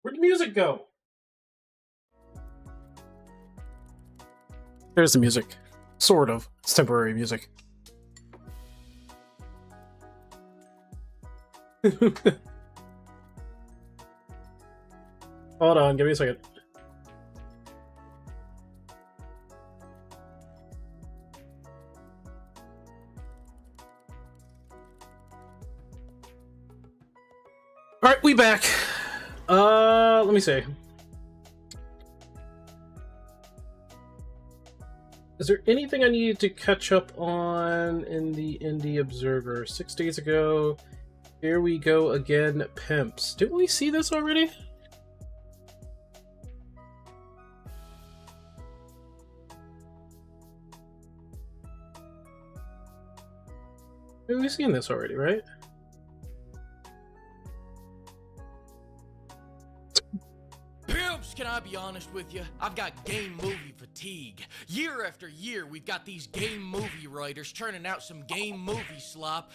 Where'd the music go? There's the music. Sort of. It's temporary music. Hold on, give me a second. Alright, we back. Let me see. Is there anything I needed to catch up on in the Indie Observer? 6 days ago. Here we go again, pimps. Didn't we see this already? We've seen this already, right? Pimps, can I be honest with you? I've got game movie fatigue. Year after year, we've got these game movie writers churning out some game movie slop.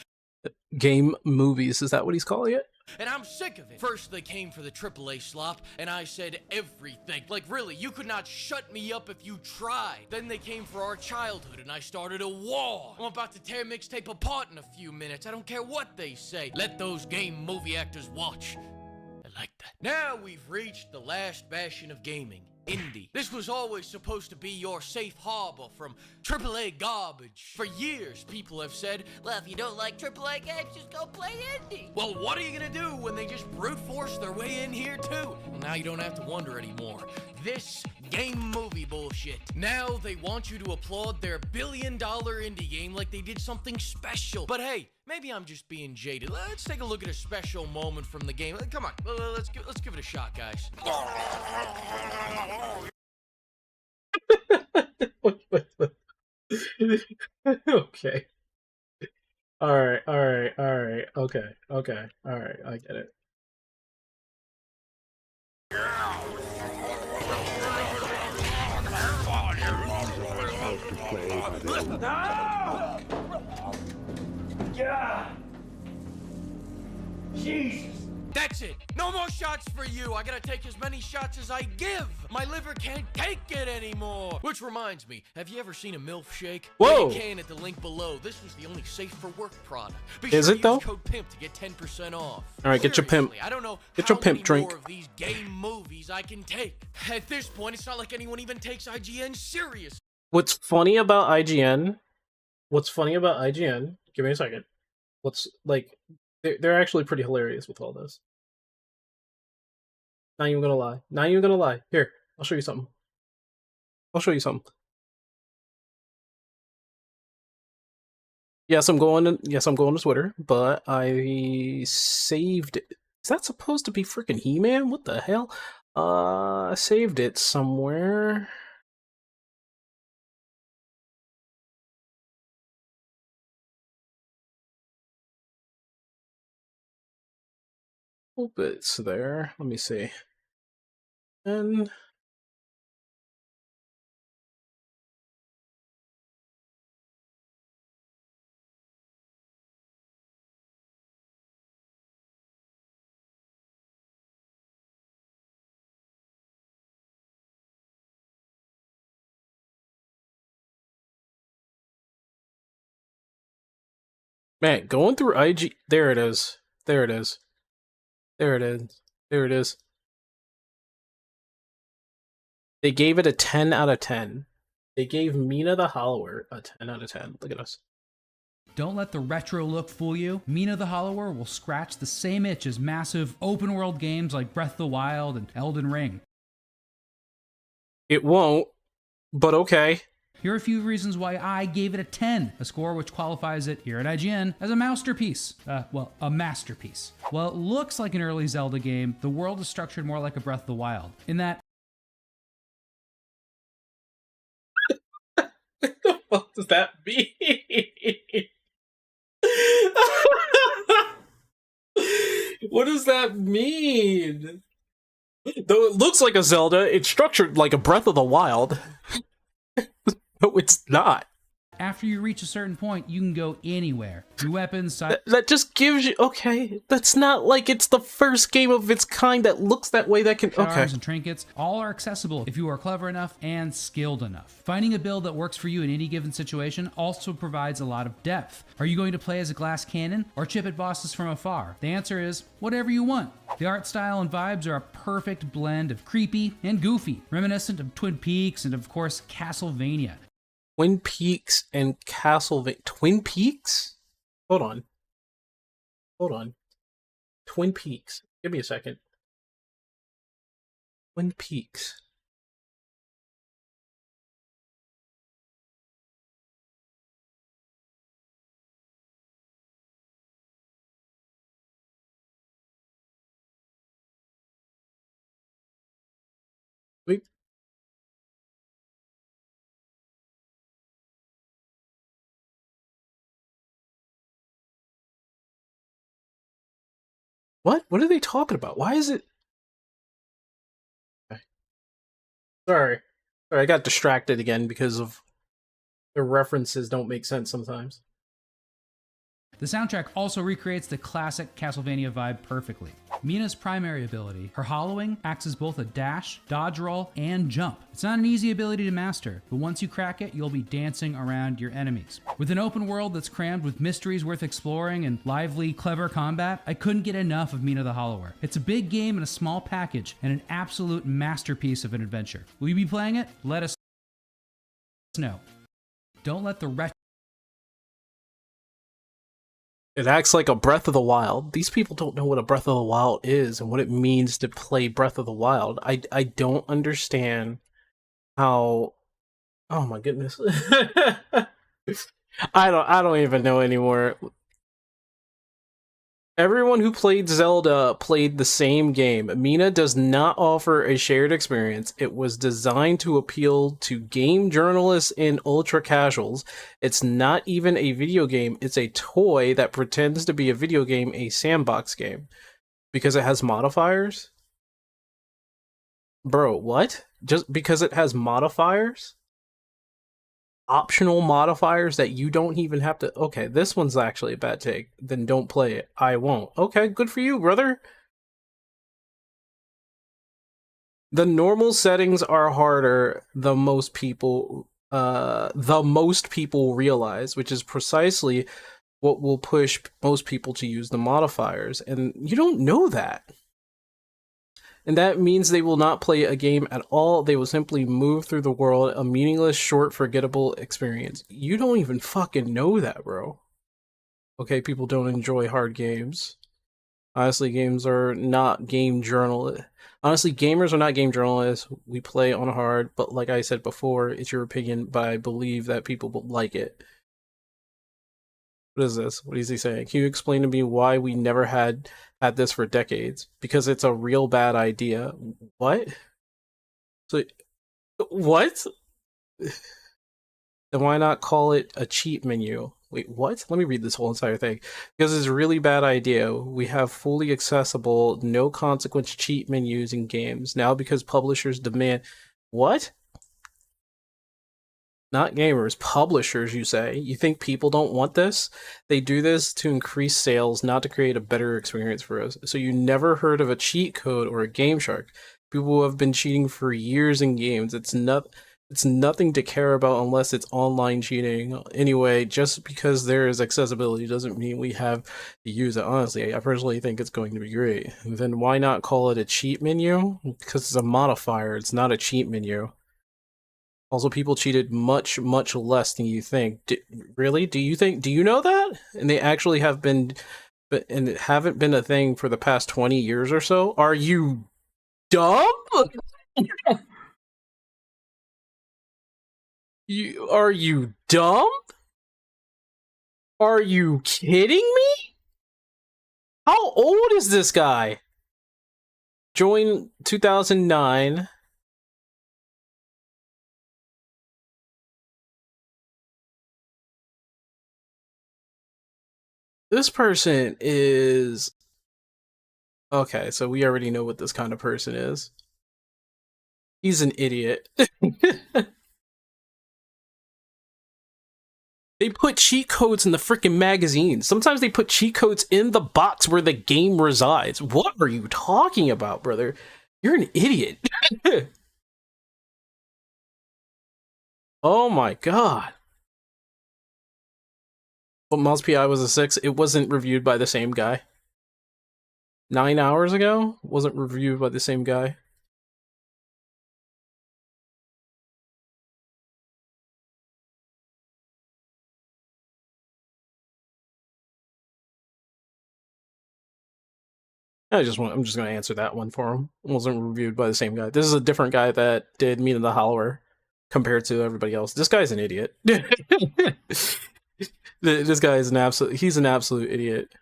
Game movies, is that what he's calling it? And I'm sick of it. First, they came for the AAA slop, and I said everything. Like, really, you could not shut me up if you tried. Then they came for our childhood, and I started a war. I'm about to tear mixtape apart in a few minutes. I don't care what they say. Let those game movie actors watch. I like that. Now we've reached the last bastion of gaming. Indie. This was always supposed to be your safe harbor from AAA garbage. For years, people have said, well, if you don't like AAA games, just go play indie. Well, what are you gonna do when they just brute force their way in here too? Well, now you don't have to wonder anymore. This game movie bullshit. Now they want you to applaud their billion-dollar indie game like they did something special. But hey, maybe I'm just being jaded. Let's take a look at a special moment from the game. Come on, let's give it a shot, guys. Okay. Alright, okay, alright, I get it. Yeah. Jesus. That's it. No more shots for you. I gotta take as many shots as I give. My liver can't take it anymore. Which reminds me, have you ever seen a MILF shake? Whoa. You can at the link below. This was the only safe for work product. Be Is sure it to though? use code PIMP to get 10% off. All right, get your pimp. Seriously, I don't know Get how your pimp many drink. more of these game movies I can take. At this point, it's not like anyone even takes IGN serious. What's funny about IGN? Give me a second. What's like? They're actually pretty hilarious with all this. Not even gonna lie. Here, I'll show you something. Yes, I'm going to Twitter, but I saved it. Is that supposed to be freaking He-Man? What the hell? I saved it somewhere. Hope it's there. Let me see. And man, going through IG, there it is. They gave it a 10 out of 10. They gave Mina the Hollower a 10 out of 10. Look at us. Don't let the retro look fool you. Mina the Hollower will scratch the same itch as massive open world games like Breath of the Wild and Elden Ring. It won't, but okay. Here are a few reasons why I gave it a 10, a score which qualifies it here at IGN as a masterpiece. Well, a masterpiece. While it looks like an early Zelda game, the world is structured more like a Breath of the Wild, in that What the fuck does that mean? What does that mean? Though it looks like a Zelda, it's structured like a Breath of the Wild. No, it's not. after you reach a certain point, you can go anywhere. New weapons, That just gives you... Okay, that's not like it's the first game of its kind that looks that way that can... Okay. and trinkets, all are accessible if you are clever enough and skilled enough. Finding a build that works for you in any given situation also provides a lot of depth. Are you going to play as a glass cannon or chip at bosses from afar? The answer is whatever you want. The art style and vibes are a perfect blend of creepy and goofy, reminiscent of Twin Peaks and of course Castlevania. Twin Peaks and Castlevania... Twin Peaks? Hold on. Hold on. Twin Peaks. Give me a second. Twin Peaks. Wait. What? What are they talking about? Why is it... Okay. Sorry. Sorry, I got distracted again because of the references don't make sense sometimes. The soundtrack also recreates the classic Castlevania vibe perfectly. Mina's primary ability, her hollowing, acts as both a dash, dodge roll, and jump. It's not an easy ability to master, but once you crack it, you'll be dancing around your enemies. With an open world that's crammed with mysteries worth exploring and lively, clever combat, I couldn't get enough of Mina the Hollower. It's a big game in a small package, and an absolute masterpiece of an adventure. Will you be playing it? Let us know. Don't let the wretch... It acts like a Breath of the Wild. These people don't know what a Breath of the Wild is and what it means to play Breath of the Wild. I don't understand how... Oh my goodness. I don't even know anymore. Everyone who played Zelda played the same game. Mina does not offer a shared experience. It was designed to appeal to game journalists and ultra casuals. It's not even a video game. It's a toy that pretends to be a video game, a sandbox game. Because it has modifiers? Bro, what? Just because it has modifiers? Optional modifiers that you don't even have to... Okay, this one's actually a bad take. Then don't play it. I won't. Okay, good for you, brother. The normal settings are harder than most people realize, which is precisely what will push most people to use the modifiers. And you don't know that. And that means they will not play a game at all. They will simply move through the world, a meaningless, short, forgettable experience. You don't even fucking know that, bro. Okay, people don't enjoy hard games. Honestly, games are not game journalists. Honestly, gamers are not game journalists. We play on hard, but like I said before, it's your opinion, but I believe that people will like it. What is this? What is he saying? Can you explain to me why we never had this for decades? Because it's a real bad idea. What? So, what? Then why not call it a cheat menu? Wait, what? Let me read this whole entire thing. Because it's a really bad idea. We have fully accessible, no consequence cheat menus in games. Now because publishers demand... What? Not gamers, publishers, you say. You think people don't want this? They do this to increase sales, not to create a better experience for us. So you never heard of a cheat code or a game shark. People have been cheating for years in games. It's nothing to care about unless it's online cheating. Anyway, just because there is accessibility doesn't mean we have to use it. Honestly, I personally think it's going to be great. Then why not call it a cheat menu? Because it's a modifier, it's not a cheat menu. Also, people cheated much, much less than you think. Really? Do you know that? And they actually have been, and it haven't been a thing for the past 20 years or so? Are you dumb? Are you dumb? Are you kidding me? How old is this guy? Joined 2009. This person is... Okay, so we already know what this kind of person is. He's an idiot. They put cheat codes in the freaking magazines. Sometimes they put cheat codes in the box where the game resides. What are you talking about, brother? You're an idiot. Oh my god. But Mouse PI was a 6. It wasn't reviewed by the same guy. 9 hours ago? Wasn't reviewed by the same guy. I'm just gonna answer that one for him. It wasn't reviewed by the same guy. This is a different guy that did Meet in the Hollower compared to everybody else. This guy's an idiot. This guy is he's an absolute idiot.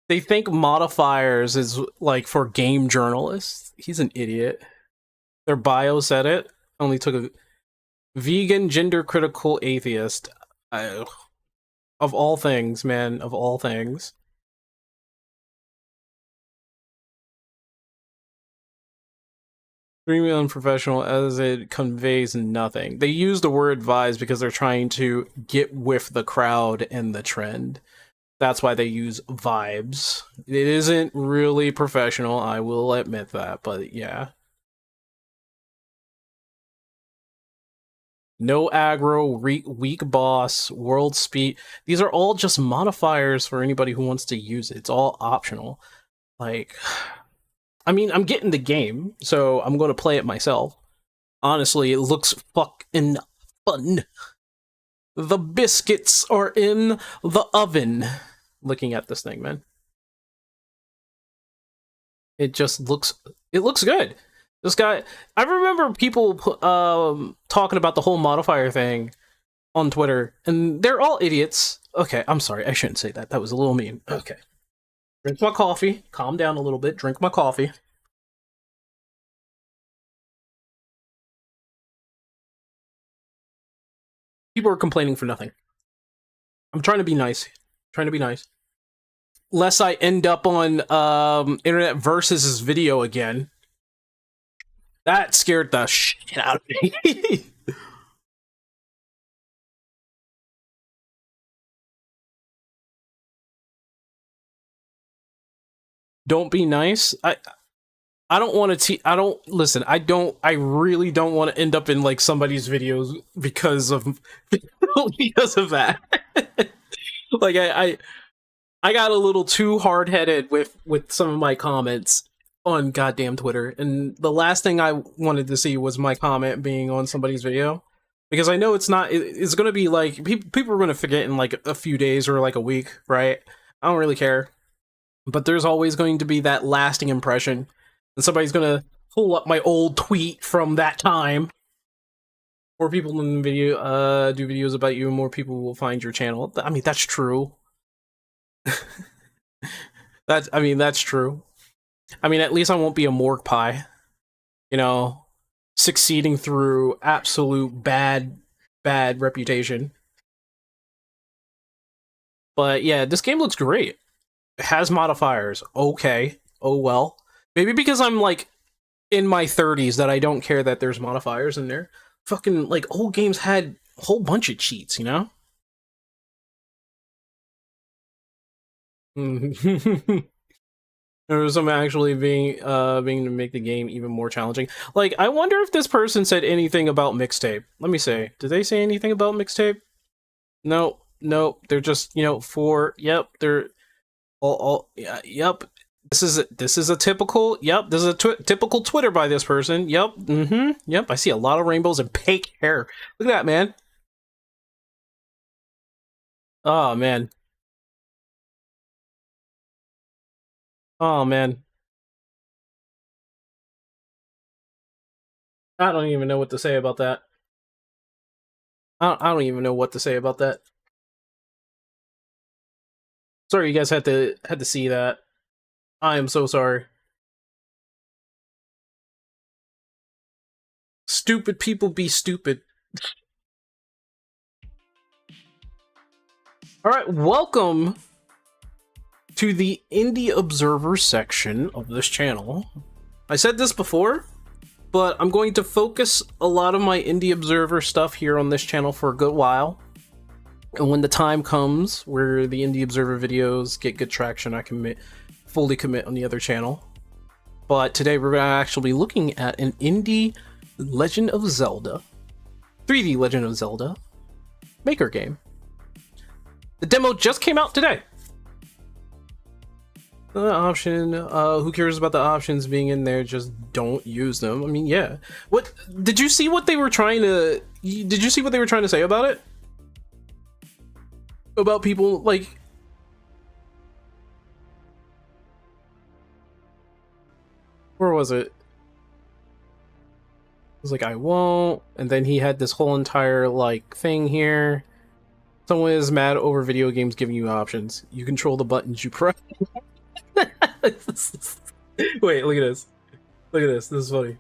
They think modifiers is like for game journalists. He's an idiot. Their bio said it. Only took a vegan, gender critical atheist. Of all things, man, of all things. Extremely unprofessional as it conveys nothing. They use the word vibes because they're trying to get with the crowd and the trend. That's why they use vibes. It isn't really professional, I will admit that, but yeah. No aggro, weak boss, world speed. These are all just modifiers for anybody who wants to use it. It's all optional. Like, I mean, I'm getting the game, so I'm going to play it myself. Honestly, it looks fucking fun. The biscuits are in the oven. Looking at this thing, man. It just looks... It looks good. This guy... I remember people talking about the whole modifier thing on Twitter, and they're all idiots. Okay, I'm sorry. I shouldn't say that. That was a little mean. Okay. Drink my coffee. Calm down a little bit. Drink my coffee. People are complaining for nothing. I'm trying to be nice. Trying to be nice. Lest I end up on Internet Versus' video again. That scared the shit out of me. Don't be nice. I don't want to listen, I really don't want to end up in like somebody's videos because of that. Like I got a little too hard-headed with some of my comments on goddamn Twitter, and the last thing I wanted to see was my comment being on somebody's video, because I know it's going to be like people are going to forget in like a few days or like a week, right? I don't really care, but there's always going to be that lasting impression, and somebody's going to pull up my old tweet from that time. More people in the video do videos about you, and more people will find your channel. I mean, that's true. That's true. I mean, at least I won't be a morgue pie, you know, succeeding through absolute bad reputation. But yeah, this game looks great. It has modifiers. Okay. Oh well. Maybe because I'm like in my 30s that I don't care that there's modifiers in there. Fucking like old games had a whole bunch of cheats, you know? There was some actually being to make the game even more challenging. Like, I wonder if this person said anything about mixtape. Let me say, did they say anything about mixtape? No, they're just, you know, they're all yeah, yep. This is a typical, yep, this is a typical Twitter by this person. Yep, yep, I see a lot of rainbows and pink hair. Look at that, man. Oh, man. Oh, man. I don't even know what to say about that. I don't even know what to say about that. Sorry you guys had to see that. I am so sorry. Stupid people be stupid. Alright, welcome to the Indie Observer section of this channel. I said this before, but I'm going to focus a lot of my Indie Observer stuff here on this channel for a good while. And when the time comes where the Indie Observer videos get good traction, I can fully commit on the other channel. But today we're actually looking at an Indie Legend of Zelda, 3D Legend of Zelda maker game. The demo just came out today. The option, who cares about the options being in there? Just don't use them. I mean, yeah. What did you see what they were trying to? Did you see what they were trying to say about it? About people like. Where was it? It was like, I won't, and then he had this whole entire like thing here. Someone is mad over video games giving you options. You control the buttons you press. Wait, look at this. Look at this. This is funny.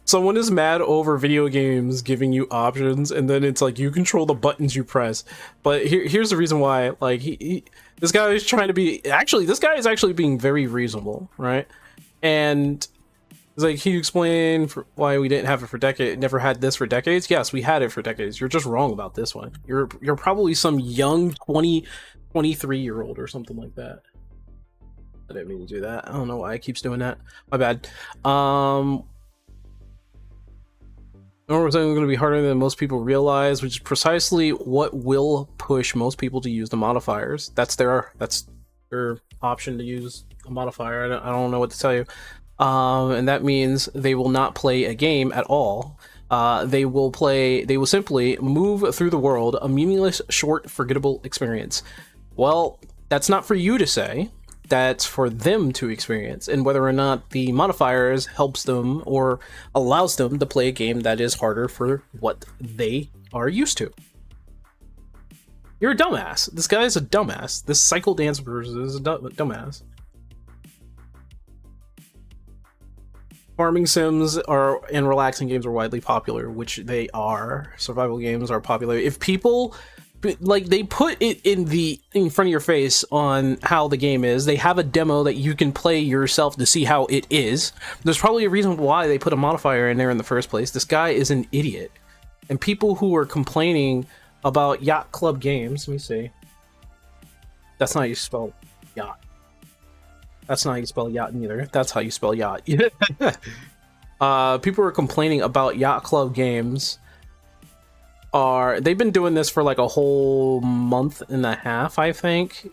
Someone is mad over video games giving you options, and then it's like you control the buttons you press. But here's the reason why. Like this guy is trying to be. Actually, this guy is actually being very reasonable, right? And it's like he explained why we didn't have it for decades. Never had this for decades. Yes, we had it for decades. You're just wrong about this one. You're probably some young 23-year-old or something like that. I didn't mean to do that. I don't know why it keeps doing that. My bad. It's going to be harder than most people realize, which is precisely what will push most people to use the modifiers. That's their option to use a modifier. I don't know what to tell you. And that means they will not play a game at all. They will simply move through the world, a meaningless, short, forgettable experience. Well, that's not for you to say. That's for them to experience, and whether or not the modifiers helps them or allows them to play a game that is harder for what they are used to. You're a dumbass. This guy is a dumbass. This cycle dance person is a dumbass. Farming sims and relaxing games are widely popular, which they are. Survival games are popular. If people like, they put it in front of your face on how the game is. They have a demo that you can play yourself to see how it is. There's probably a reason why they put a modifier in there in the first place. This guy is an idiot. And people who are complaining about Yacht Club games, let me see. That's not how you spell yacht. That's not how you spell yacht neither. That's how you spell yacht. People are complaining about Yacht Club games. They've been doing this for like a whole month and a half, I think.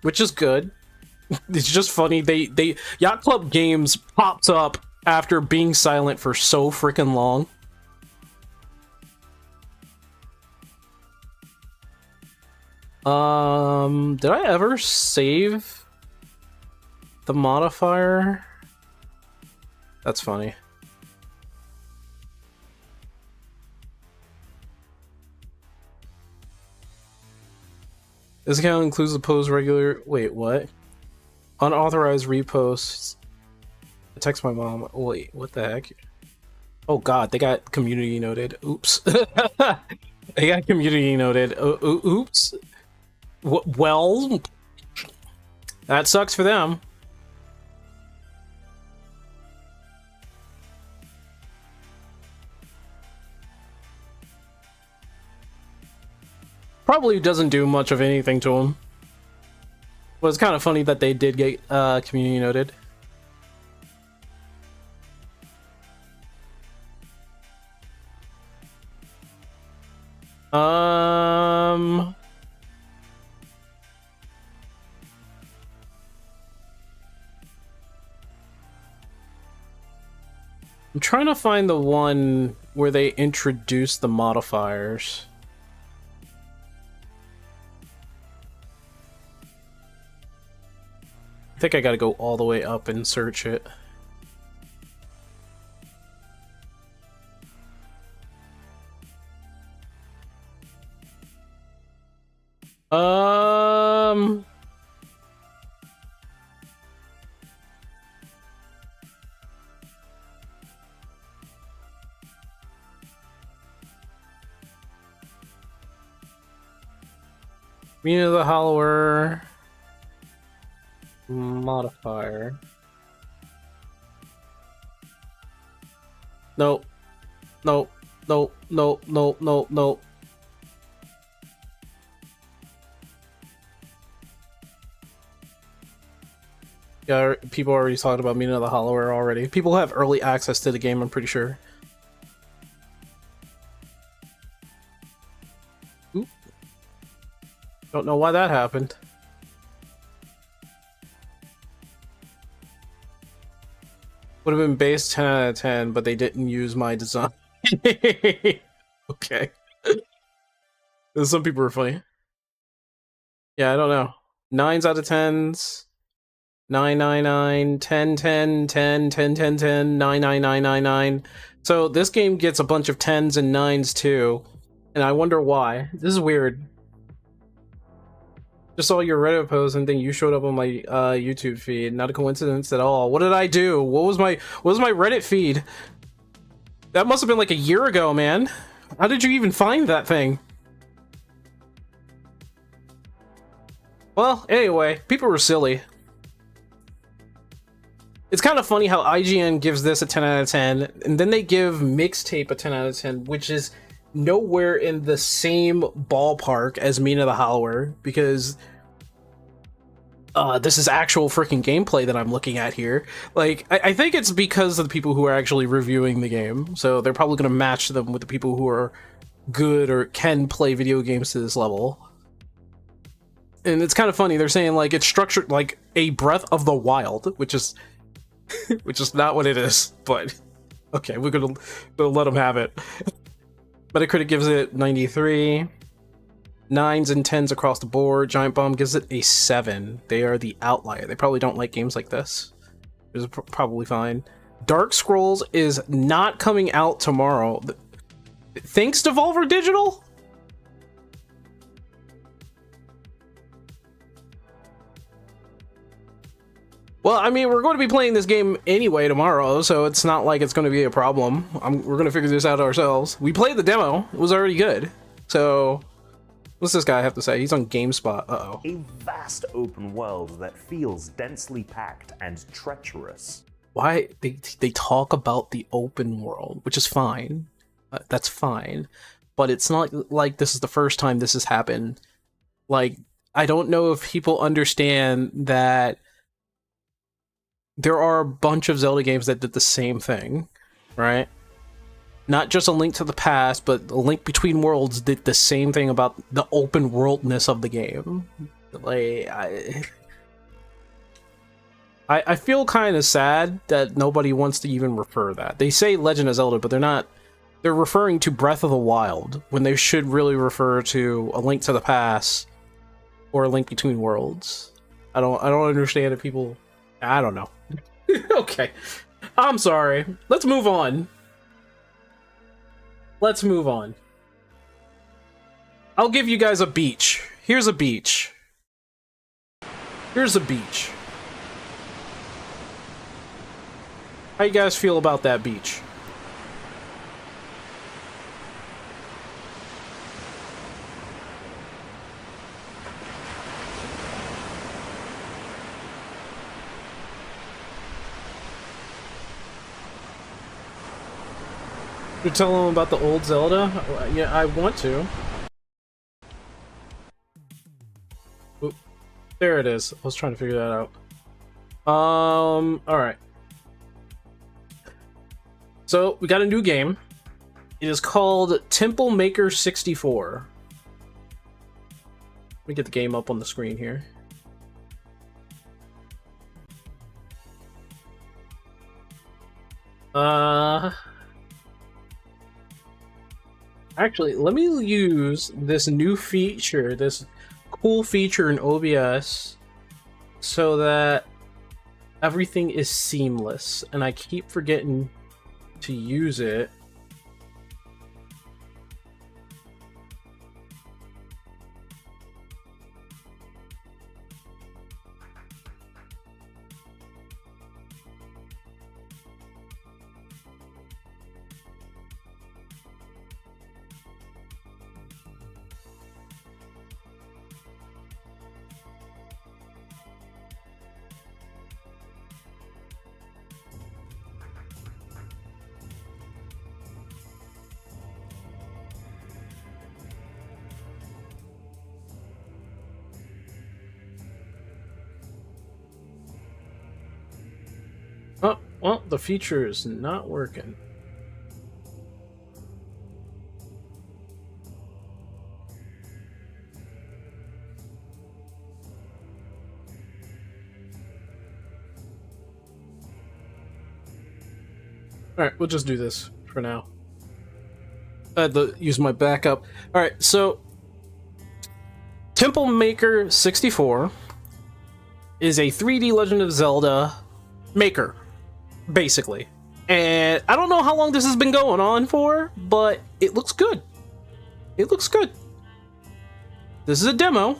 Which is good. It's just funny. They Yacht Club games pops up after being silent for so freaking long. Did I ever save the modifier? That's funny. This account includes the post regular. Wait, what? Unauthorized reposts. I text my mom. Wait, what the heck? Oh god, they got community noted. Oops. They got community noted. Oops. Well, that sucks for them. Probably doesn't do much of anything to him. But it's kind of funny that they did get community noted. I'm trying to find the one where they introduced the modifiers. I think I gotta go all the way up and search it. Mina the Hollower modifier. Nope. Nope. Nope. Nope. Nope. Nope. Nope. Yeah, people already talked about Mina the Hollower already. People have early access to the game, I'm pretty sure. Oop. Don't know why that happened. Would have been base 10 out of 10, but they didn't use my design. Okay. Some people are funny. Yeah, I don't know. 9s out of 10s. 999, 10, 10, 10, 10, 10, 10, 9, 9, 9, 9, 9. So this game gets a bunch of 10s and 9s too. And I wonder why. This is weird. Just saw your Reddit post and then you showed up on my YouTube feed. Not a coincidence at all. What did I do? What was my Reddit feed? That must have been like a year ago, man. How did you even find that thing? Well, anyway, people were silly. It's kind of funny how IGN gives this a 10 out of 10, and then they give Mixtape a 10 out of 10, which is nowhere in the same ballpark as Mina the Hollower, because this is actual freaking gameplay that I'm looking at here. Like, I think it's because of the people who are actually reviewing the game, so they're probably going to match them with the people who are good or can play video games to this level. And it's kind of funny, they're saying, like, it's structured like a Breath of the Wild, which is not what it is, but okay, we're gonna let them have it. Metacritic gives it 93, 9s and 10s across the board. Giant Bomb gives it a 7. They are the outlier. They probably don't like games like this. It's probably fine. Dark Scrolls is not coming out tomorrow. Thanks, Devolver Digital? Well, I mean, we're going to be playing this game anyway tomorrow, so it's not like it's going to be a problem. We're going to figure this out ourselves. We played the demo. It was already good. So, what's this guy have to say? He's on GameSpot. Uh-oh. A vast open world that feels densely packed and treacherous. Why? They talk about the open world, which is fine. That's fine. But it's not like this is the first time this has happened. Like, I don't know if people understand that there are a bunch of Zelda games that did the same thing, right? Not just A Link to the Past, but A Link Between Worlds did the same thing about the open worldness of the game. Like, I feel kind of sad that nobody wants to even refer that. They say Legend of Zelda, but they're referring to Breath of the Wild when they should really refer to A Link to the Past or A Link Between Worlds. I don't understand if people, I don't know. Okay. I'm sorry. Let's move on. Let's move on. I'll give you guys a beach. Here's a beach. Here's a beach. How you guys feel about that beach? You're telling them about the old Zelda? Yeah, I want to. Oop. There it is. I was trying to figure that out. Alright. So, we got a new game. It is called Temple Maker 64. Let me get the game up on the screen here. Actually, let me use this new feature, this cool feature in OBS, so that everything is seamless, and I keep forgetting to use it. Well, the feature is not working. Alright, we'll just do this for now. I had to use my backup. Alright, so Temple Maker 64 is a 3D Legend of Zelda maker, basically. And I don't know how long this has been going on for, but it looks good. It looks good. This is a demo,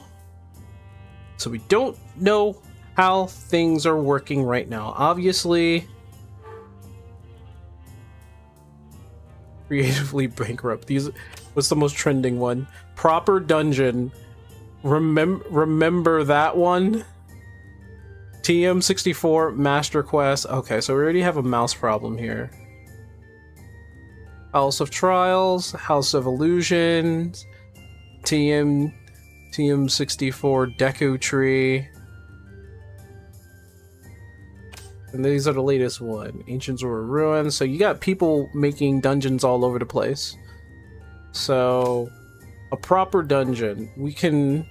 so we don't know how things are working right now. Obviously, creatively bankrupt. What's the most trending one? Proper dungeon. Remember that one? TM64 Master Quest. Okay, so we already have a mouse problem here. House of Trials, House of Illusions, TM64 Deku Tree. And these are the latest one. Ancient Zora Ruins. So you got people making dungeons all over the place. So a proper dungeon. We can...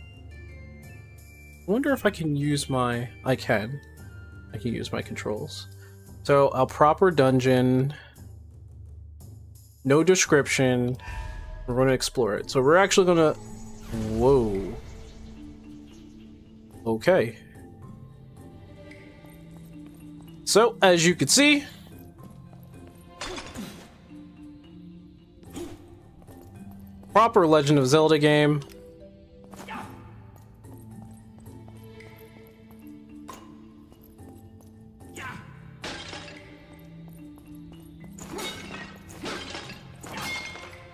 I wonder if I can use my... I can use my controls. So a proper dungeon. No description. We're going to explore it. So we're actually going to... Whoa. Okay. So, as you can see, proper Legend of Zelda game.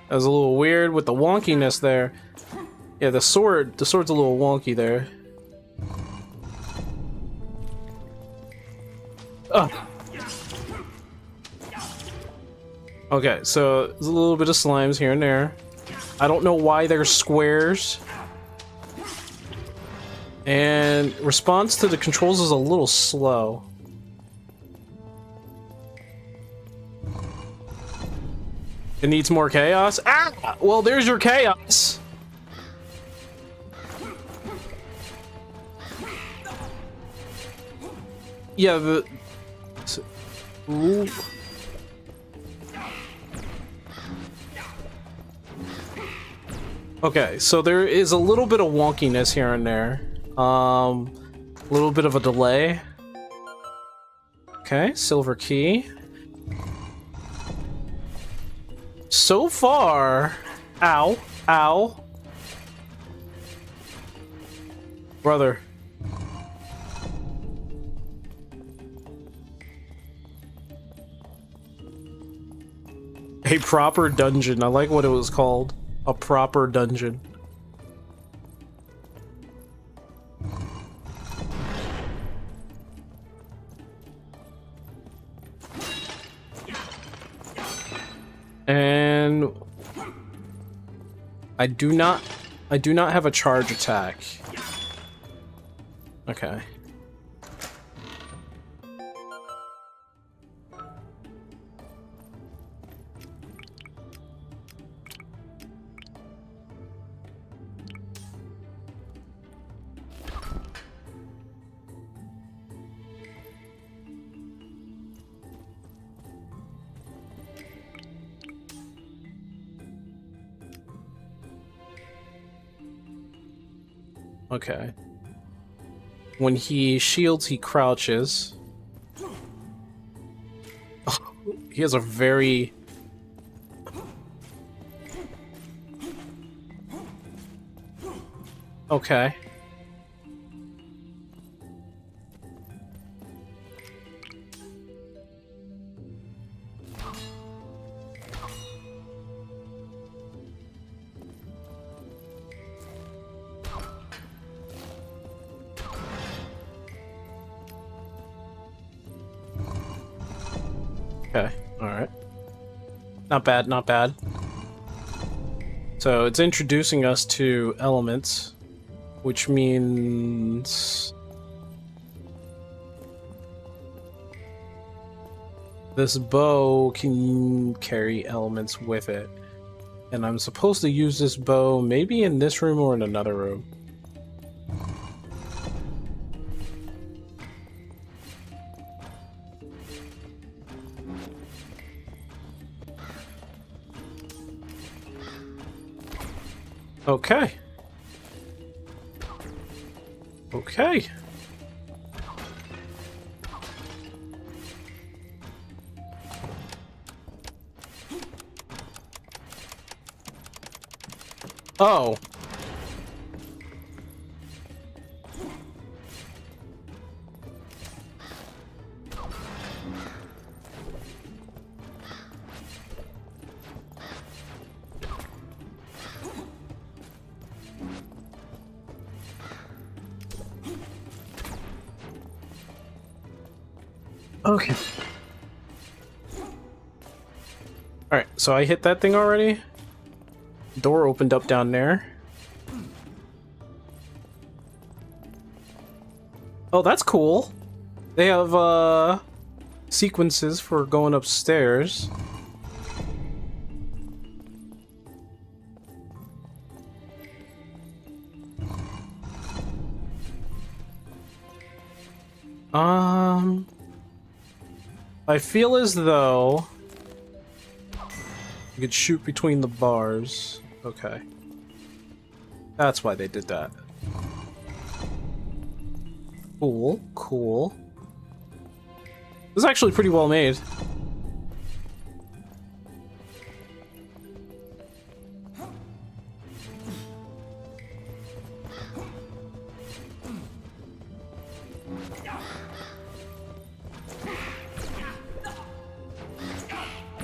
That was a little weird with the wonkiness there. Yeah, the sword's a little wonky there. Okay, so there's a little bit of slimes here and there. I don't know why they're squares. And response to the controls is a little slow. It needs more chaos? Ah! Well, there's your chaos! Yeah, the... Ooh. Okay, so there is a little bit of wonkiness here and there. A little bit of a delay. Okay, silver key. So far... Ow. Ow. Brother. A proper dungeon. I like what it was called. A proper dungeon. And I do not have a charge attack. Okay. Okay. When he shields, he crouches. Oh, he has a very... Okay. Okay, alright. Not bad, not bad. So it's introducing us to elements, which means... This bow can carry elements with it. And I'm supposed to use this bow maybe in this room or in another room. Okay. Okay. Oh. Okay. Alright, so I hit that thing already. Door opened up down there. Oh, that's cool. They have, sequences for going upstairs. I feel as though you could shoot between the bars. Okay. That's why they did that. Cool, cool. This is actually pretty well made.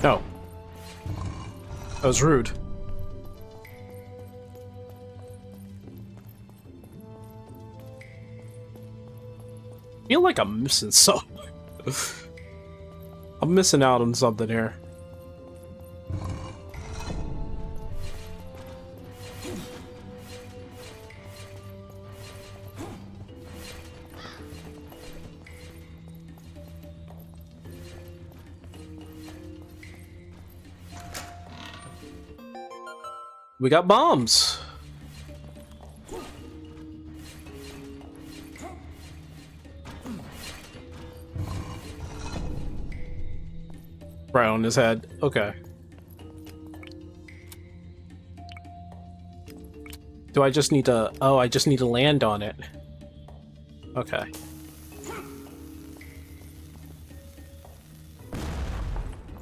No. That was rude. I feel like I'm missing something. I'm missing out on something here. We got bombs. Right on his head. Okay. Do I just need to... Oh, I just need to land on it. Okay.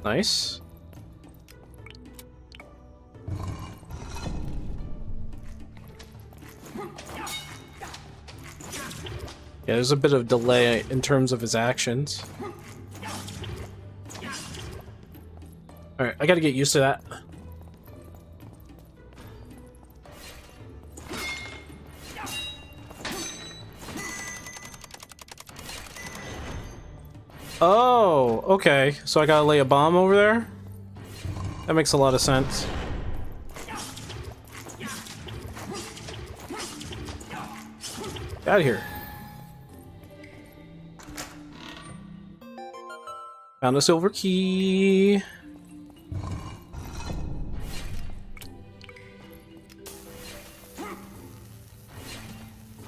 Nice. Yeah, there's a bit of delay in terms of his actions. Alright, I gotta get used to that. Oh, okay. So I gotta lay a bomb over there? That makes a lot of sense. Get out of here. Found a silver key.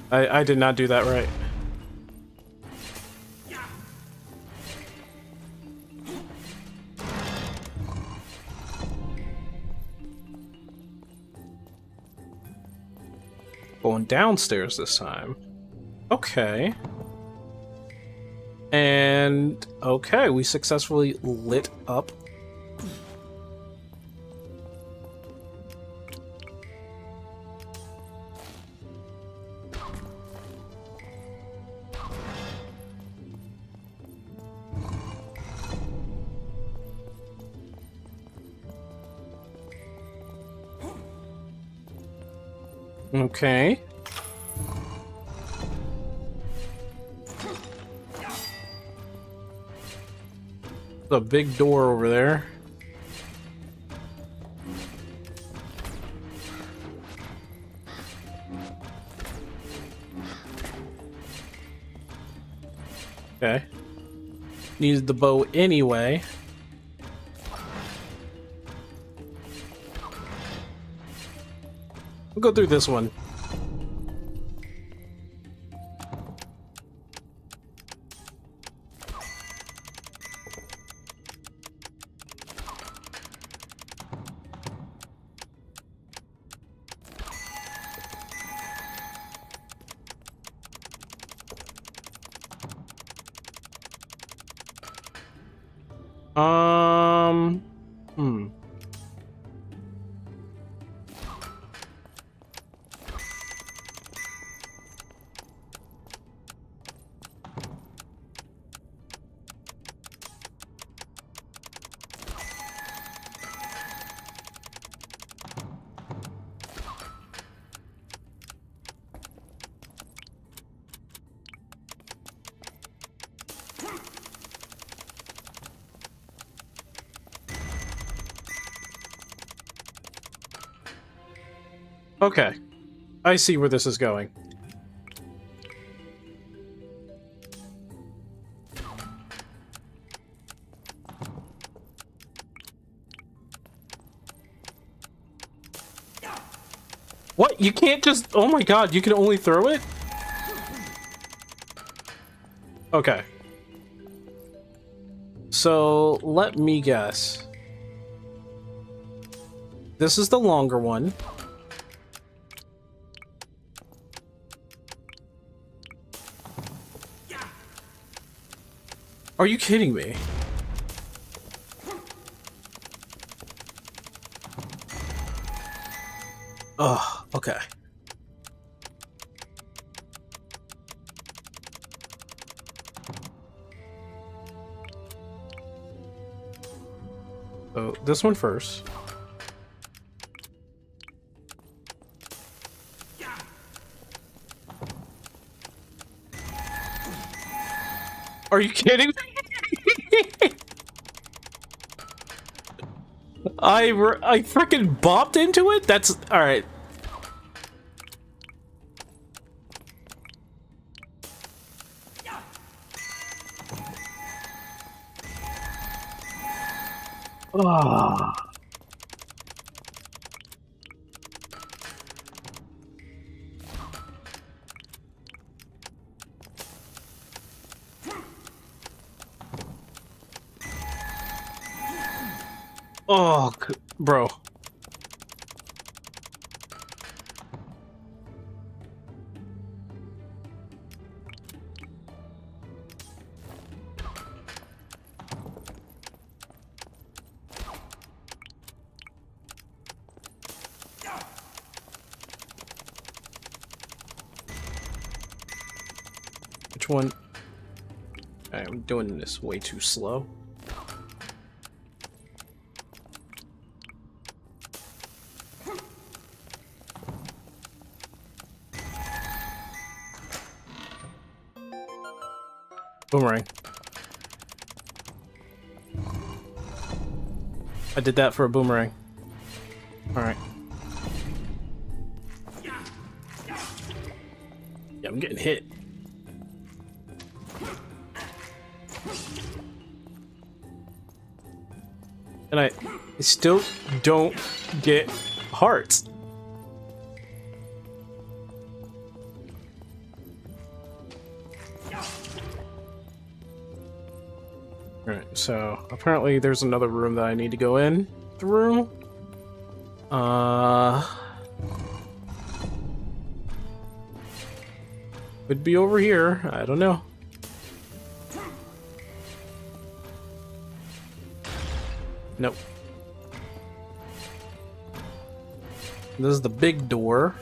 I did not do that right. Going downstairs this time. Okay. And okay, we successfully lit up. Okay. A big door over there. Okay. needed the bow anyway. We'll go through this one. Hmm. Okay. I see where this is going. What? You can't just... Oh my god, you can only throw it? Okay. So, let me guess. This is the longer one. Are you kidding me? Oh, okay. So, this one first. Are you kidding me? I freaking bopped into it? That's... Alright. Ah. Oh, bro. Which one? I'm doing this way too slow. Boomerang. I did that for a boomerang. Alright. Yeah, I'm getting hit. And I still don't get hearts. Alright, so apparently there's another room that I need to go in through. Could be over here, I don't know. Nope. This is the big door.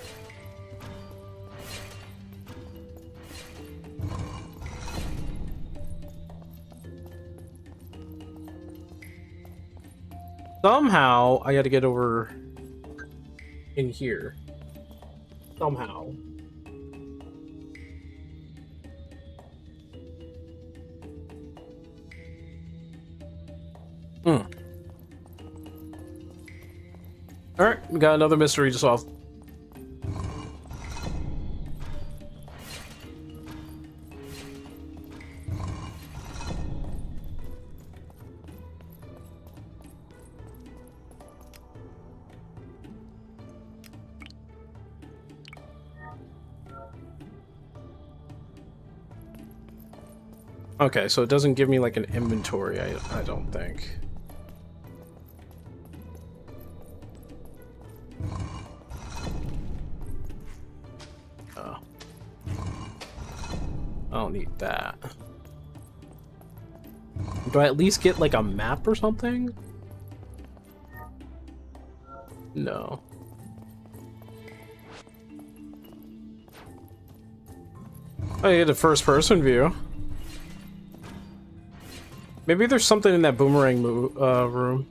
Somehow, I gotta get over in here. Somehow. Alright, we got another mystery to solve. Okay, so it doesn't give me like an inventory, I don't think. Oh. I don't need that. Do I at least get like a map or something? No. I get a first person view. Maybe there's something in that boomerang room.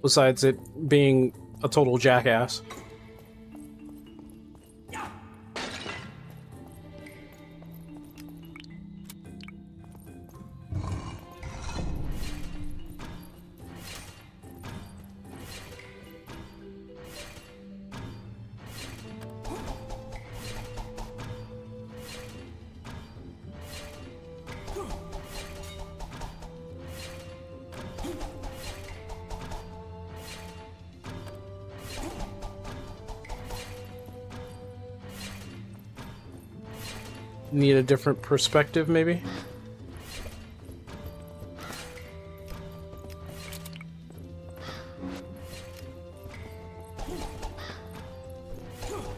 Besides it being a total jackass. Need a different perspective, maybe?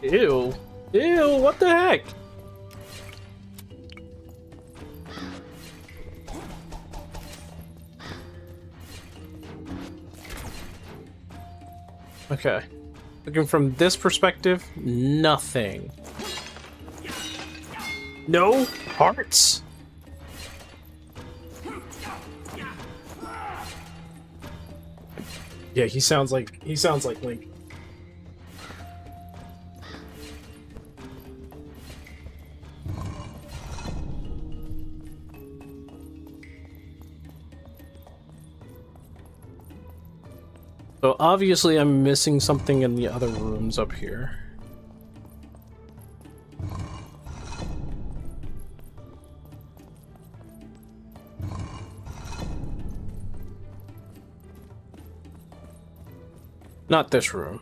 Ew. Ew, what the heck? Okay. Looking from this perspective, nothing. No hearts. Yeah, he sounds like Link. So obviously I'm missing something in the other rooms up here. Not this room.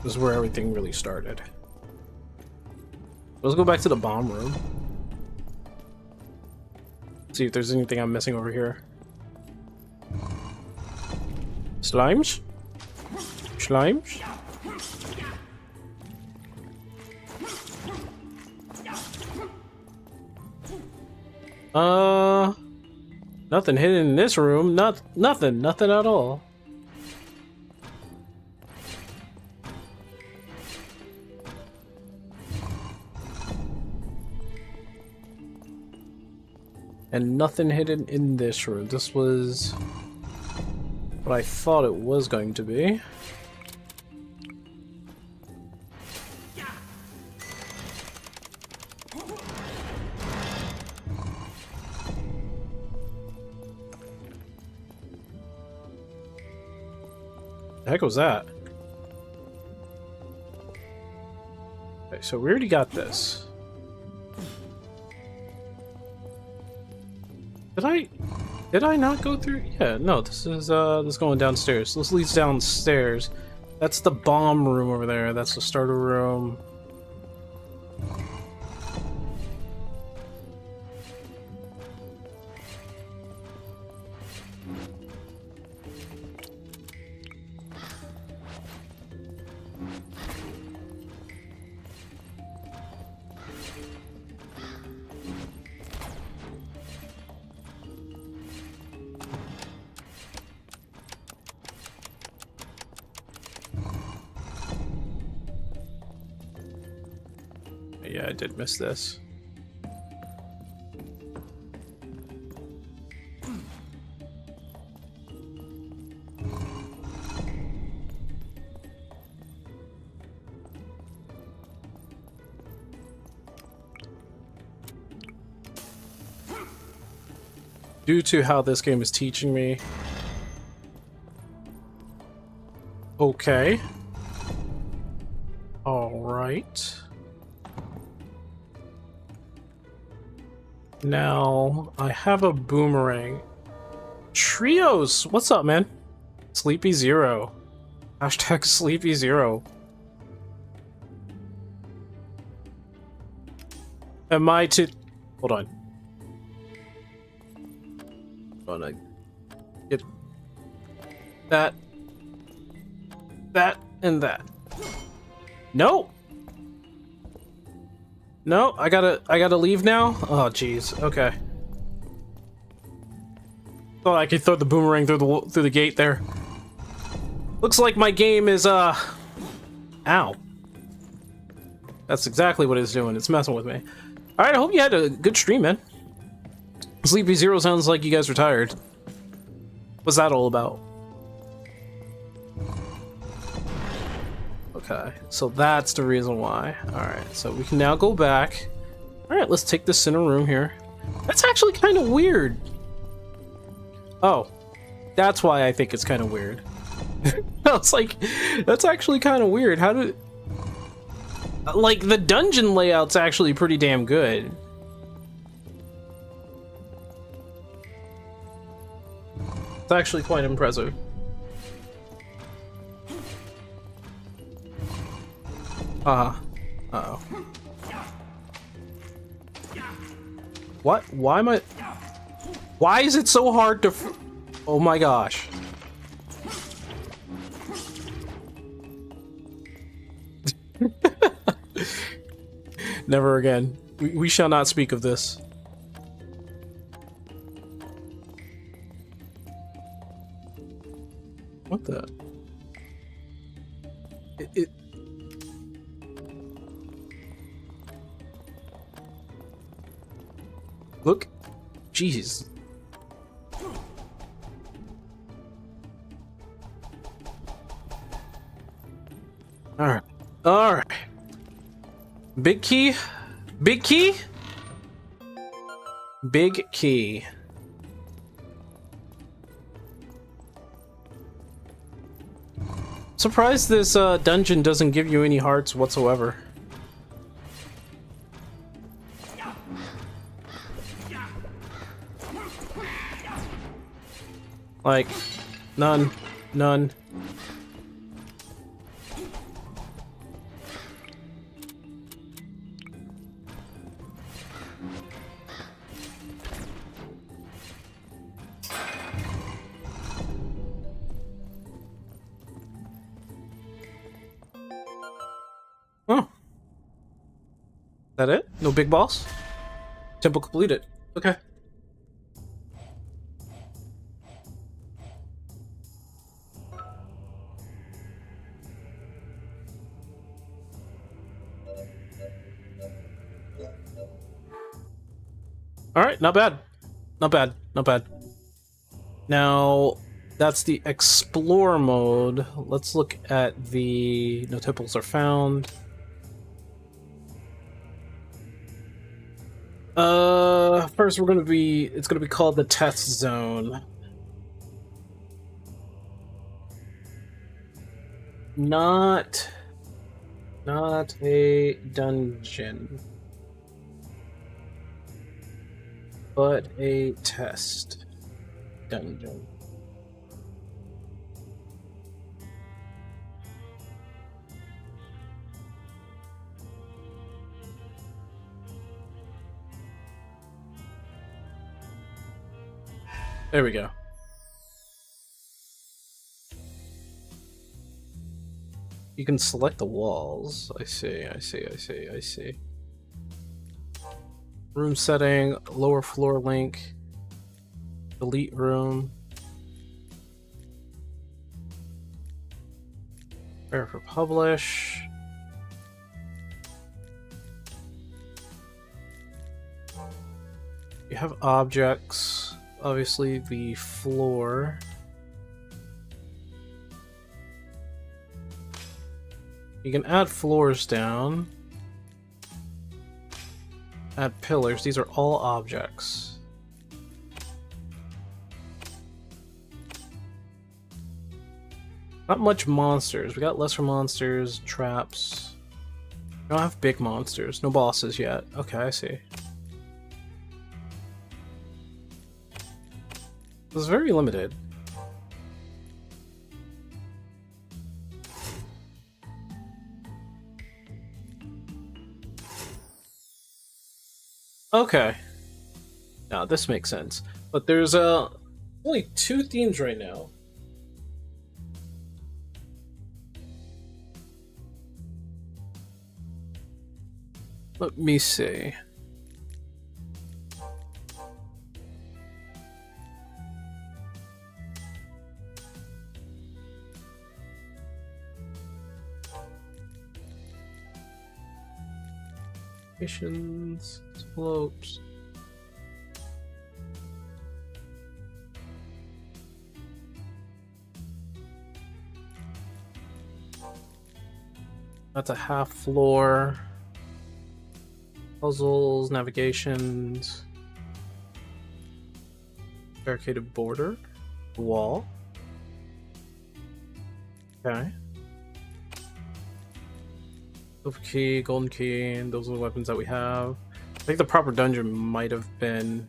This is where everything really started. Let's go back to the bomb room. See if there's anything I'm missing over here. Slimes? Slimes? Nothing hidden in this room. Nothing at all. And nothing hidden in this room. This was what I thought it was going to be. The heck was that? Okay, so we already got this. Did I not go through? Yeah, no, this is going downstairs. This leads downstairs. That's the bomb room over there. That's the starter room. Yeah, I did miss this. Due to how this game is teaching me. Okay. All right. Now, I have a boomerang. Trios! What's up, man? Sleepy Zero. Hashtag Sleepy Zero. Am I to... Hold on. Hold on. Get that. That and that. No! No, I gotta leave now? Oh, jeez. Okay. Thought I could throw the boomerang through the gate there. Looks like my game is, Ow. That's exactly what it's doing. It's messing with me. Alright, I hope you had a good stream, man. Sleepy Zero sounds like you guys are tired. What's that all about? Okay, so that's the reason why. Alright, so we can now go back. Alright, let's take this center room here. That's actually kind of weird. Oh, that's why I think it's kind of weird. I was like, that's actually kind of weird. How did... Like, the dungeon layout's actually pretty damn good. It's actually quite impressive. Uh-oh. What? Why am I... Why is it so hard to... Oh my gosh. Never again. We shall not speak of this. What the... It... Look. Jeez. Alright. Alright. Big key? Big key? Big key. Surprised this dungeon doesn't give you any hearts whatsoever. Like, none. None. Oh. That it? No big boss? Temple completed. Okay. Alright, not bad. Not bad. Not bad. Now, that's the explore mode. Let's look at the... No temples are found. First we're gonna be... It's gonna be called the test zone. Not a dungeon. But a test dungeon. There we go. You can select the walls. I see. Room setting, lower floor link, delete room. Prepare for publish. You have objects, obviously the floor. You can add floors down. Add pillars. These are all objects. Not much monsters. We got lesser monsters, traps. We don't have big monsters. No bosses yet. Okay, I see. It's very limited. Okay. Now this makes sense. But there's only 2 themes right now. Let me see. Missions, slopes. That's a half floor. Puzzles, navigations. Barricaded border. Wall. Okay. Silver key, golden key, and those are the weapons that we have. I think the proper dungeon might have been...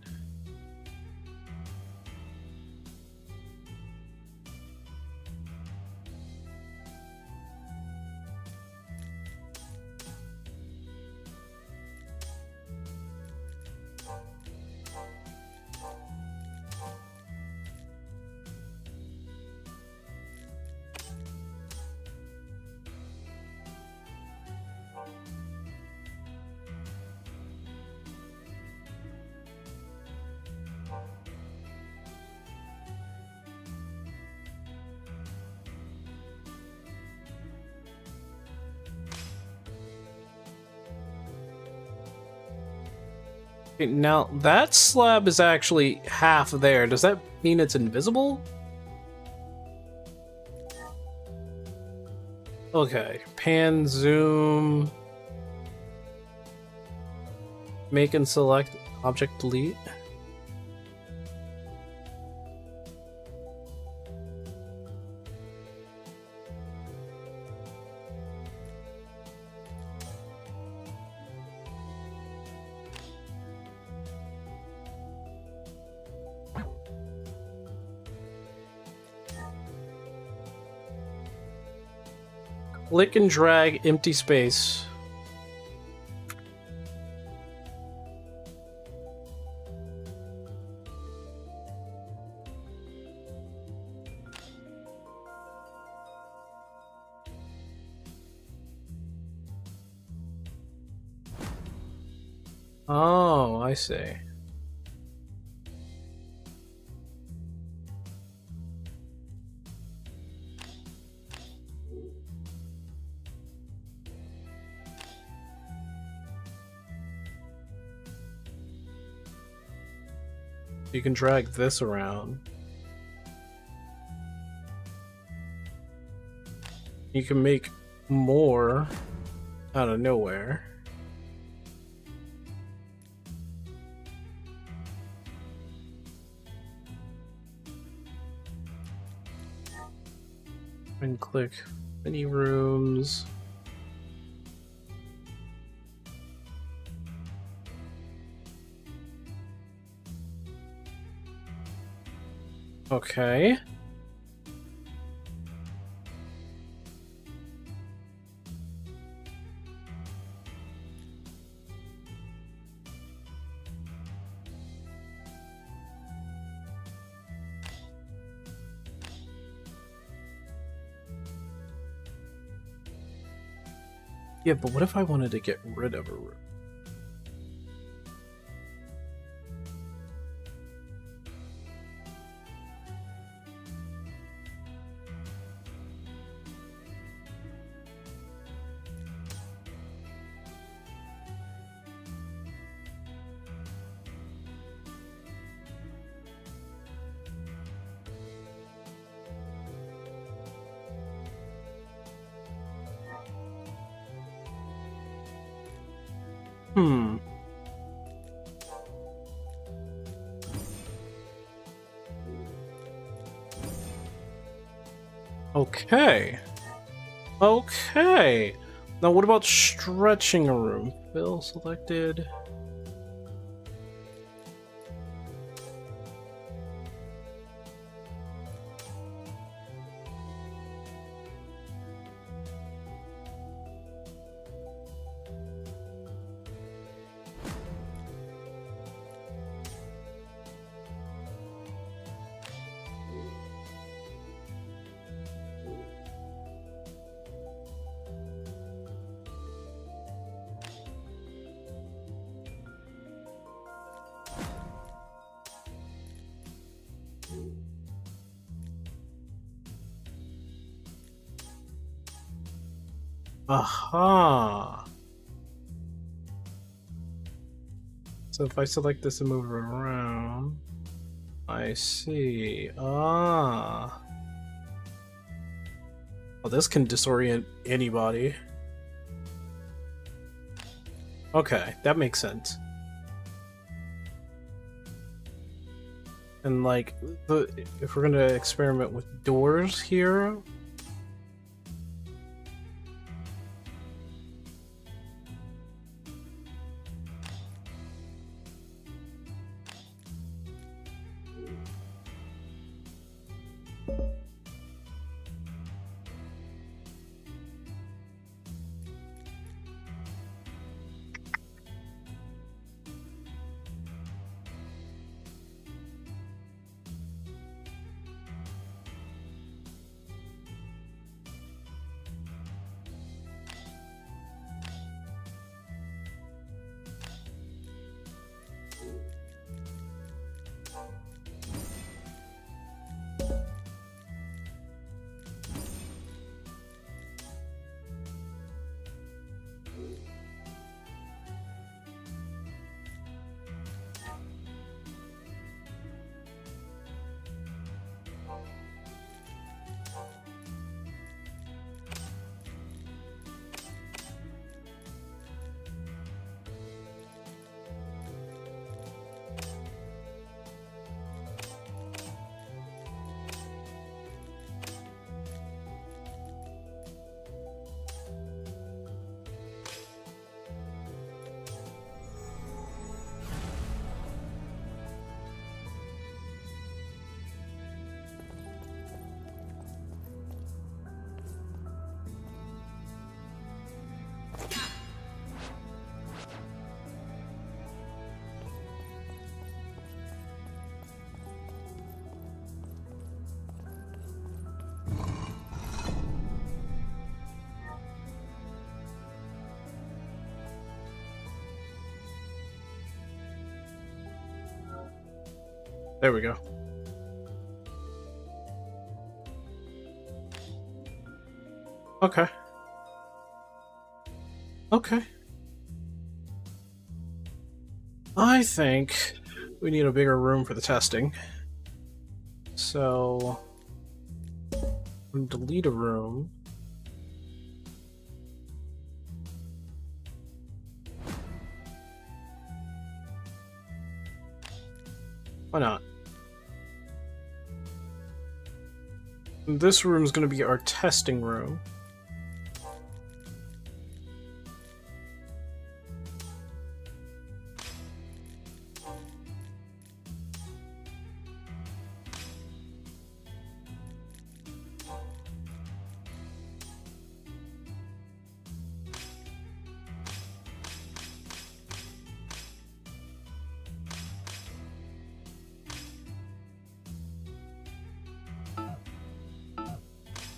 Okay, now that slab is actually half there. Does that mean it's invisible? Okay, pan, zoom, make and select, object delete. Click and drag empty space. Oh, I see. You can drag this around. You can make more out of nowhere. And click mini rooms. Okay. Yeah, but what if I wanted to get rid of a room? Hmm. Okay. Okay. Now what about stretching a room? Fill selected. Aha! So if I select this and move it around, I see. Ah. Well, this can disorient anybody. Okay, that makes sense. And like, if we're gonna experiment with doors here, there we go. Okay. Okay. I think we need a bigger room for the testing. So, delete a room. Why not? This room is going to be our testing room.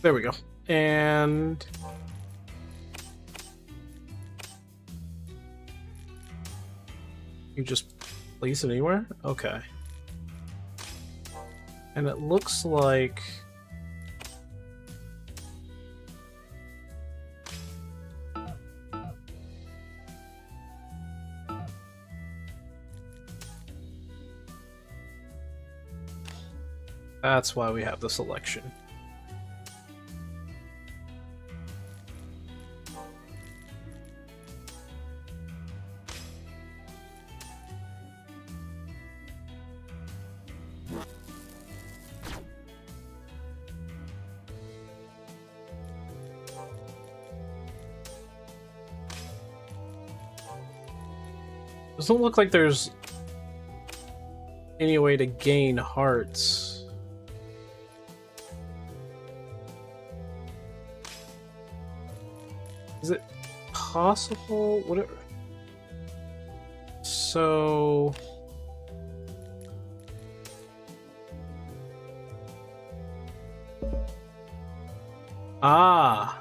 There we go. And you just place it anywhere? Okay. And it looks like that's why we have the selection. Doesn't look like there's any way to gain hearts. Is it possible? Whatever. So ah.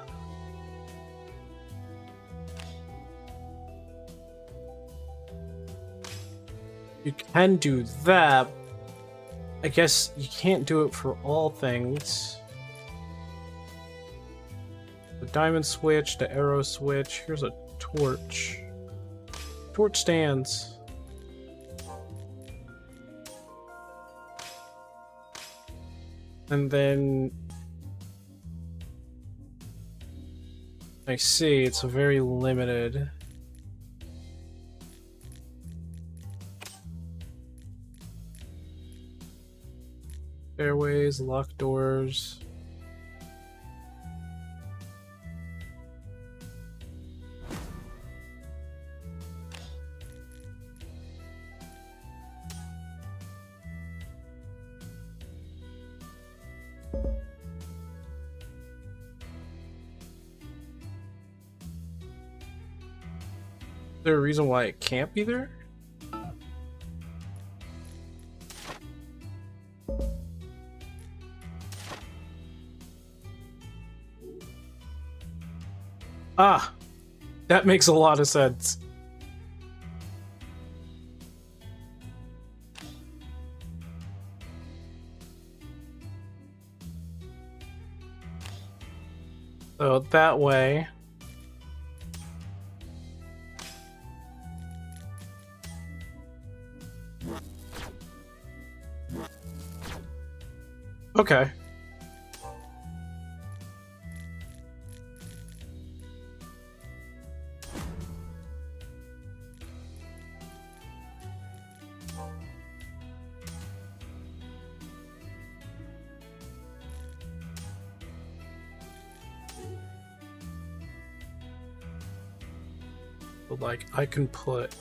You can do that. I guess you can't do it for all things. The diamond switch, the arrow switch. Here's a torch. Torch stands. And then I see it's very limited. Stairways, locked doors. Is there a reason why it can't be there? Ah, that makes a lot of sense. So that way. Okay. But like I can put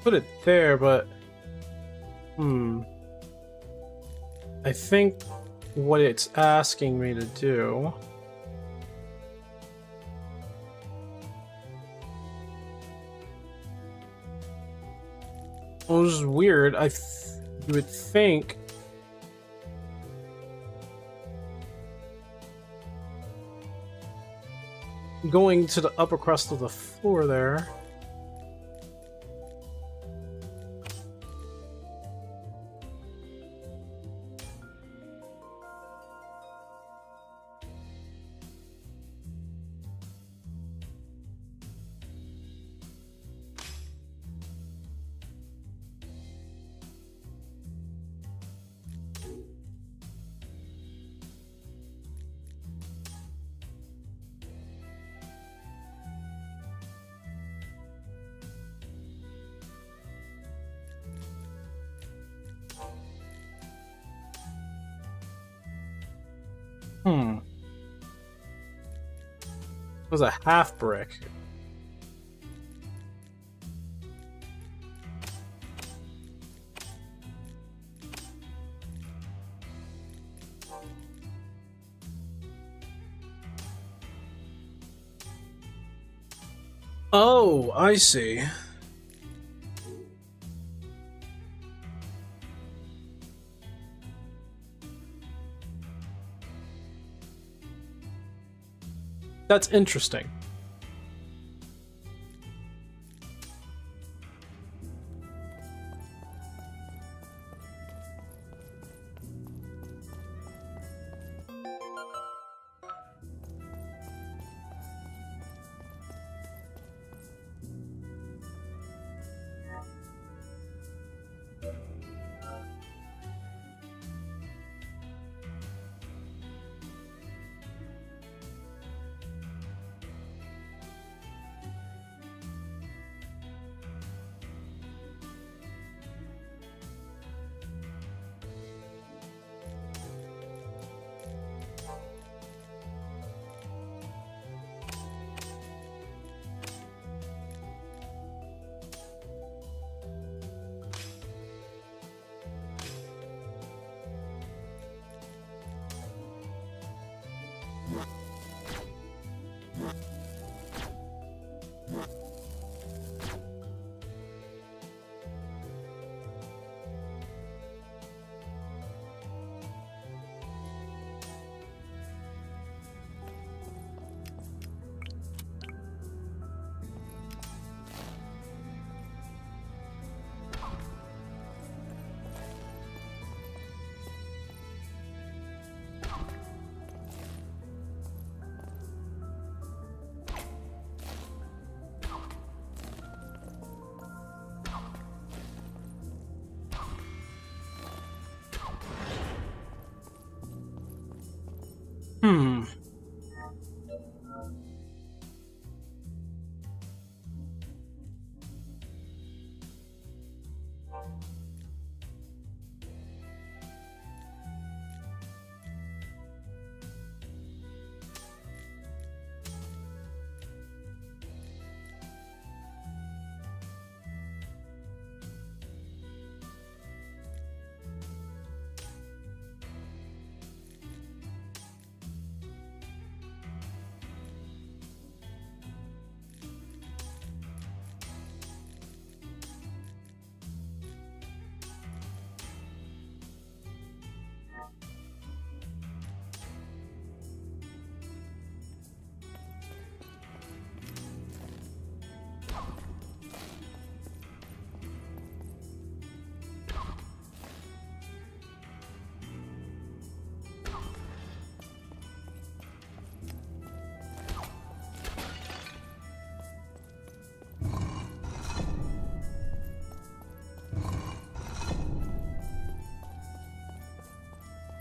it there, but I think what it's asking me to do was weird. You would think going to the upper crust of the floor there. It was a half brick. Oh, I see. That's interesting.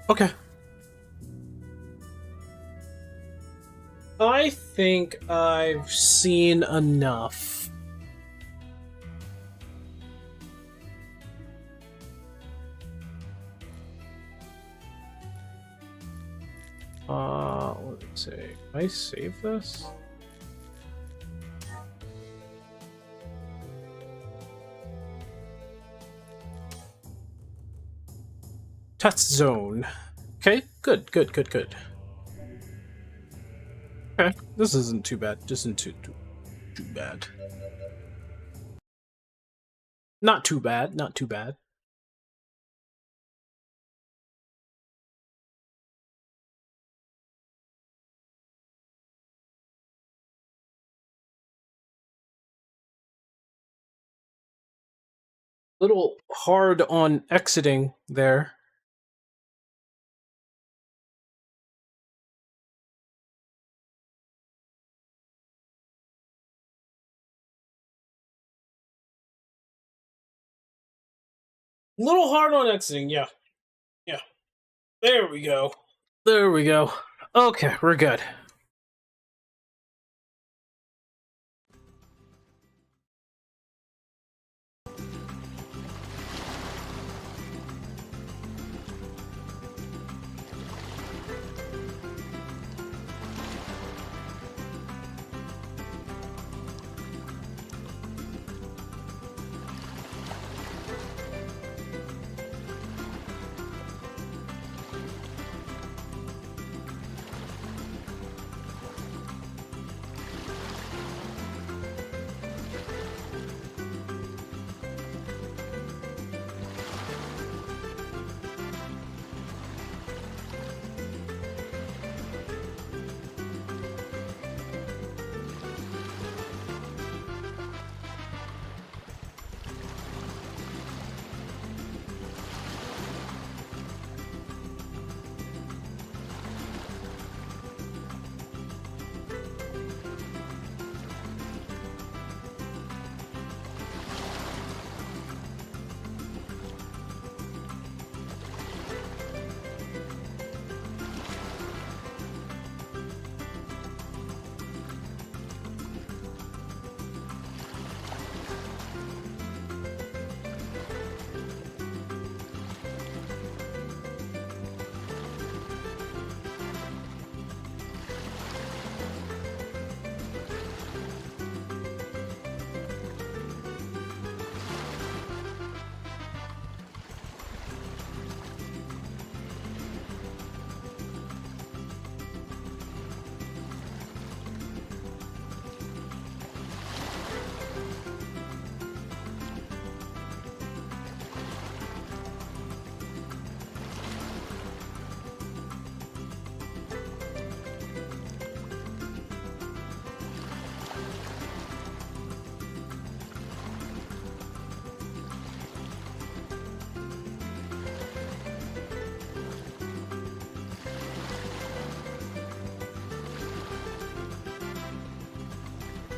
Okay. I think I've seen enough. Let's see. Can I save this? Test zone. Okay, good. Okay, this isn't too bad. Just isn't too bad. Not too bad. Not too bad. Little hard on exiting there. Little hard on exiting, yeah. Yeah. There we go. There we go. Okay, we're good.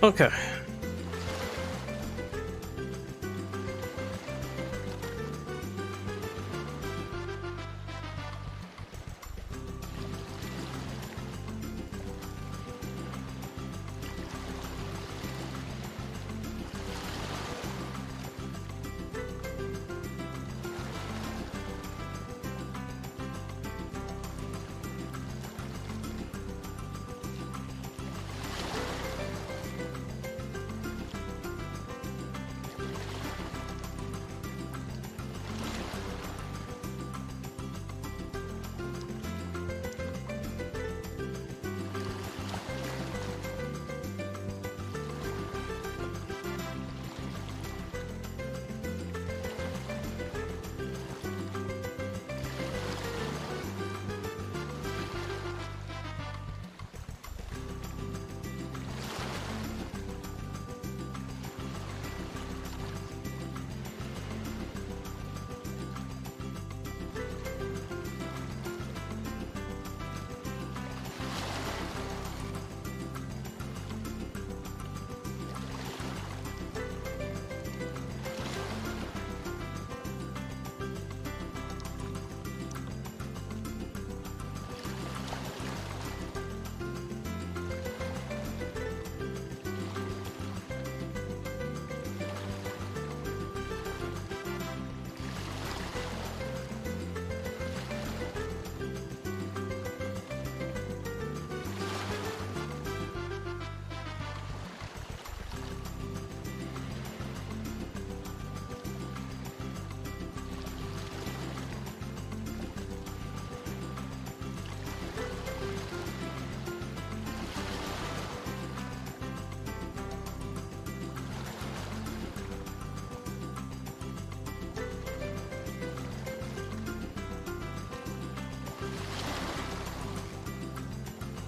Okay.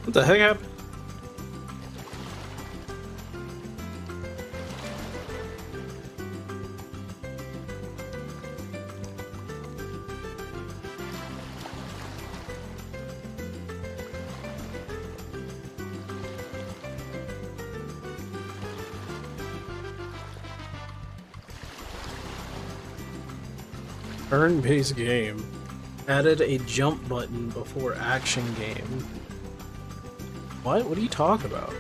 What the heck happened? Turn-based game. Added a jump button before action game. What? What are you talking about?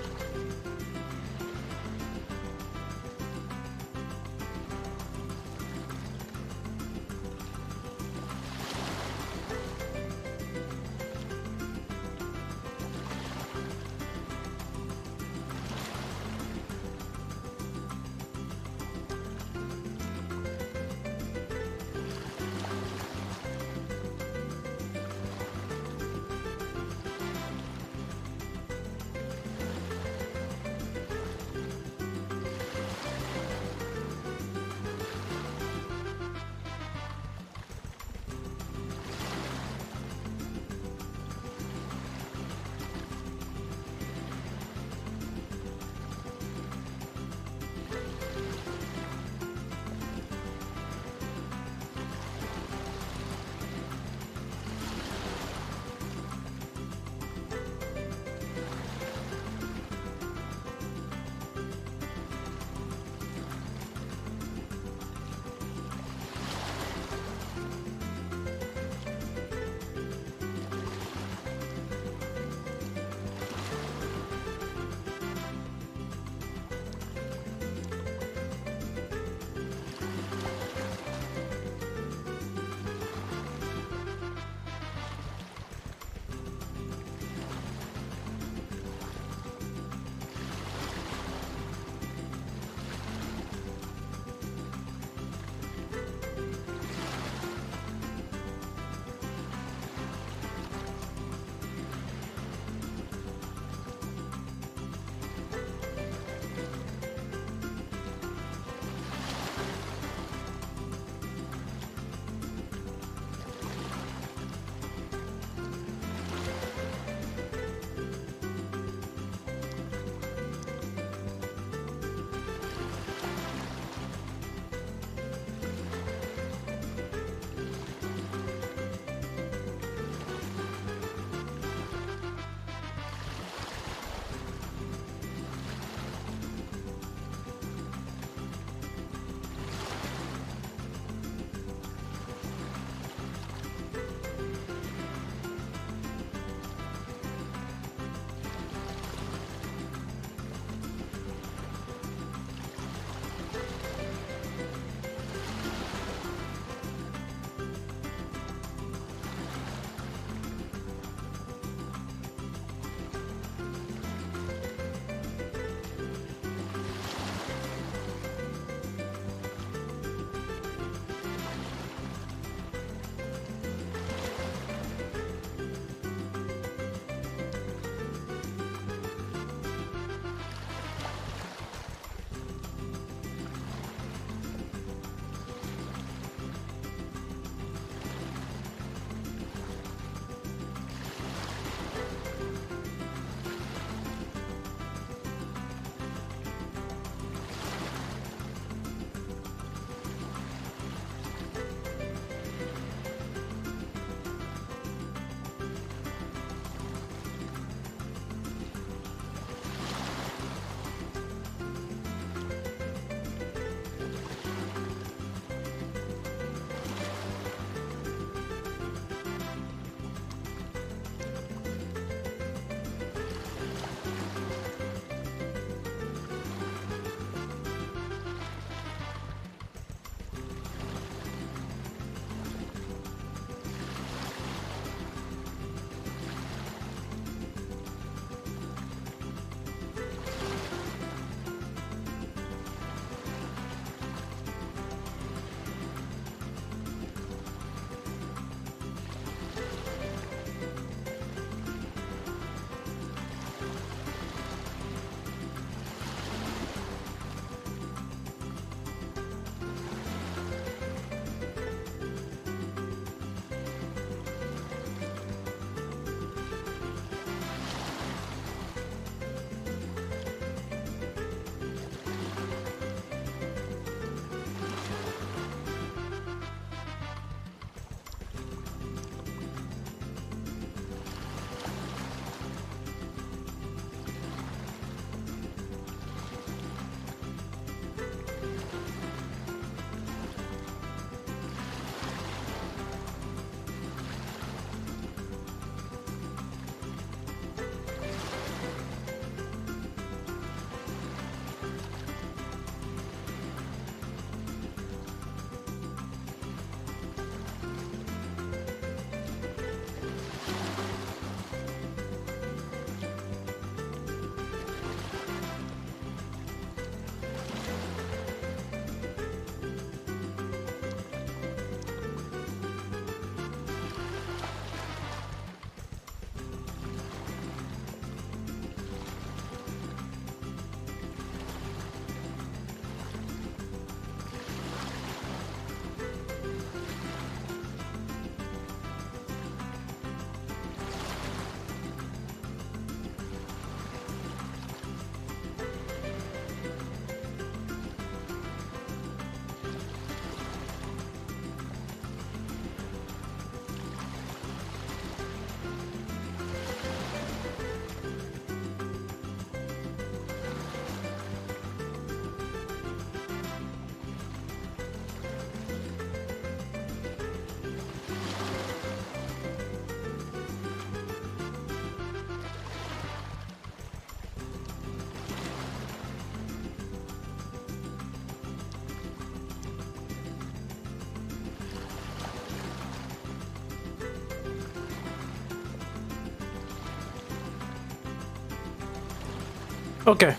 Okay.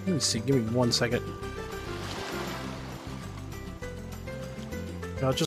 Let me see. Give me 1 second.